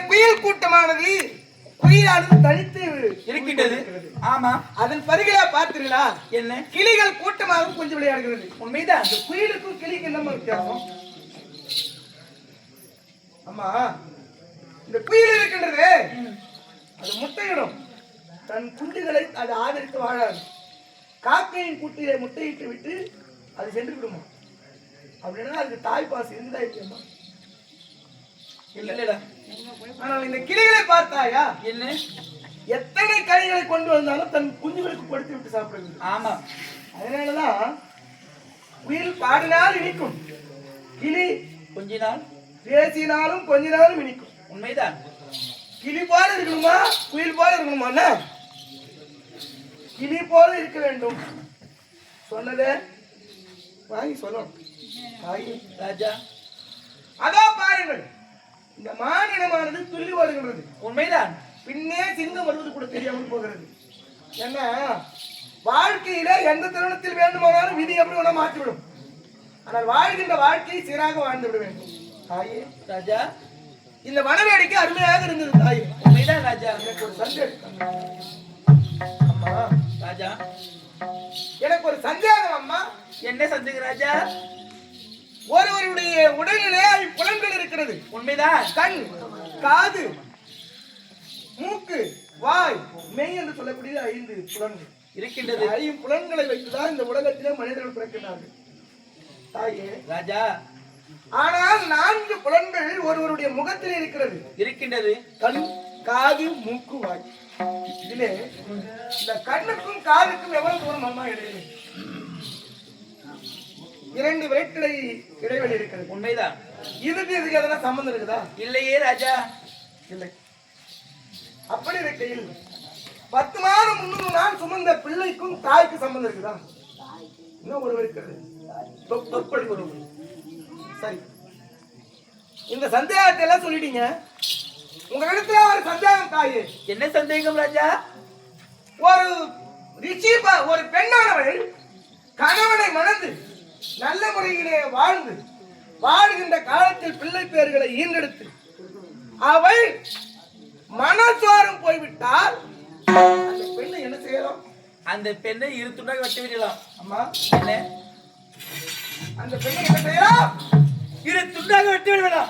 குயில் கூட்டமானது குயிலானது தனித்து இருக்கின்றது. ஆமா, அதன் பருகிலா பார்த்தீர்களா? என்ன? கிளிகள் கூட்டமாக கொஞ்சம் விளையாடுகிறது. உண்மைதான். இந்த குயிலுக்கும் கிளிக்கு என்ன வித்தியாசம்? ஆமா, இந்த குயில் இருக்கின்றது, அது முட்டையிடும். தன் குஞ்சுகளை அது ஆதரித்து வாழாது. காக்கையின் குட்டியை முட்டையிட்டு விட்டு அது சென்று விடுமா? அப்படின்னா அதுக்கு தாய்ப்பாசு இருந்தா இருக்கமா? இல்லடா. ஆனால் இந்த கிளிகளை பார்த்தாயா? என்ன? எத்தனை கனிகளை கொண்டு வந்தாலும் தன் குஞ்சுகளுக்கு கொடுத்து விட்டு சாப்பிடுது. ஆமா, அதனாலதான் குயில் பாடினால் இனிக்கும், கிளி கொஞ்ச நாள் பேசினாலும் கொஞ்ச நாளும் இனிக்கும். உண்மைதான். கிளி போல இருக்கணுமா, குயில் போல இருக்கணுமா? கிளி போல இருக்க வேண்டும். சொன்னதே வாங்கி சொல்லணும். ராஜா, அதோ பாருங்கள், இந்த மானினமானது துள்ளி ஓடுகிறது. உண்மைதான். பின்னே சிங்கம் வருவது கூட தெரியாமல் போகிறது. ஏன்னா வாழ்க்கையில எந்த தருணத்தில் வேண்டுமானாலும் விதி எப்படி ஒண்ணா மாற்றிவிடும். ஆனால் வாழ்கின்ற வாழ்க்கையை சீராக வாழ்ந்து விட வேண்டும். தாயே ராஜா, இந்த வனவேடிக்கை அருமையாக இருந்தது. தாயே உண்மைதான் ராஜா. எனக்கு ஒரு சந்தேகம். அம்மா ராஜா, எனக்கு ஒரு சந்தேகம். அம்மா என்ன சந்தேகம் ராஜா? ஒருவருடைய உடலிலே புலன்கள் இருக்கிறது. உண்மைதான். கண், காது, மூக்கு, வாய், மெய் என்று சொல்லக்கூடிய 5 புலன்கள் இருக்கின்றது. 5 புலன்களை வைத்துதான் இந்த உலகத்திலே மனிதர்கள் பிறக்கிறார்கள். தாயே ராஜா, ஆனால் 4 புலன்கள் ஒருவருடைய முகத்தில் இருக்கிறது. இருக்கின்றது. கண், காது, மூக்கு, வாய். இதிலே இந்த கண்ணுக்கும் காதுக்கும் எவ்வளவு தூரம் அம்மா இடைவெளி? 2 விரட்களை இடைவெளி இருக்கிறது. உண்மைதான். இதுக்கு எதனா சம்பந்தம் இருக்குதா? இல்லையே ராஜா, இல்லை. அப்படி இருக்கையில் 10 மாதம் 300 நாள் சுமந்த பிள்ளைக்கும் தாய்க்கு சம்பந்தம் இருக்குதா? இன்னும் ஒருவர் இருக்கிறது. தொப்படி ஒருவர். சரி, இந்த சந்தேகத்தை எல்லாம் சொல்லிட்டீங்க. உங்க இடத்துல ஒரு சந்தேகம். தாயே என்ன சந்தேகம் ராஜா? ஒரு ரிஷி, ஒரு பெண்ணானவள் கணவனை மணந்து நல்ல முறையிலே வாழ்கின்ற காலத்தில் பிள்ளை பேர்களை ஈண்டெடுத்து அவள் மனசோரம் போய்விட்டால் அந்த பெண்ணை என்ன செய்யலாம்? அந்த பெண்ணை 2 துண்டாக வெட்டி விடலாம். அம்மா, என்ன? அந்த பெண்ணை என்ன செய்யலாம்? 2 துண்டாக வெட்டி விடலாம்.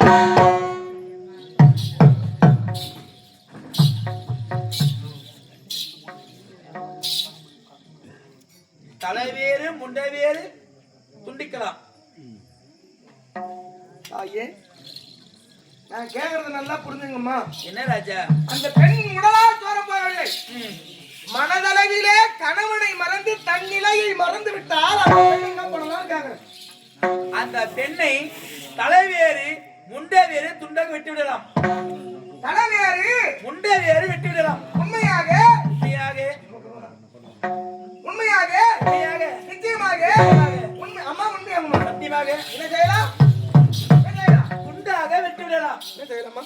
தலைவேறு முண்டவேறு துண்டிக்கலாம். ஐயே, நான் கேக்குறது நல்லா புரிஞ்சுங்கம்மா. என்ன ராஜா? அந்த பெண் உடலால் தோற போகவில்லை, மனதளவிலே கணவனை மறந்து தன் நிலையை மறந்து விட்டால் அந்த பெண் என்ன பண்ணலாம் கேக்குறேன். அந்த பெண்ணை தலைவேறு முண்டவேறு துண்டாக வெட்டி விடலாம். தலைவேறு முண்டவேறு வெட்டி விடலாம். உண்மையாக உண்மையாக உண்மையாக உண்மையாக நிச்சயமாக உண்மை. அம்மா உண்மையாகுமா? சத்தியமாக. என்ன செய்யலாம்? துண்டாக வெட்டி விடலாம். என்ன செய்யலாமா?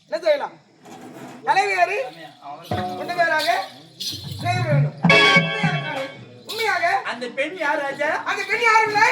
என்ன செய்யலாம்? தலைவேறு முண்டவேறாக செய்ய வேண்டும். உண்மையாக அந்த பெண் யார் ராஜா? அந்த பெண் யாரும் இல்லை.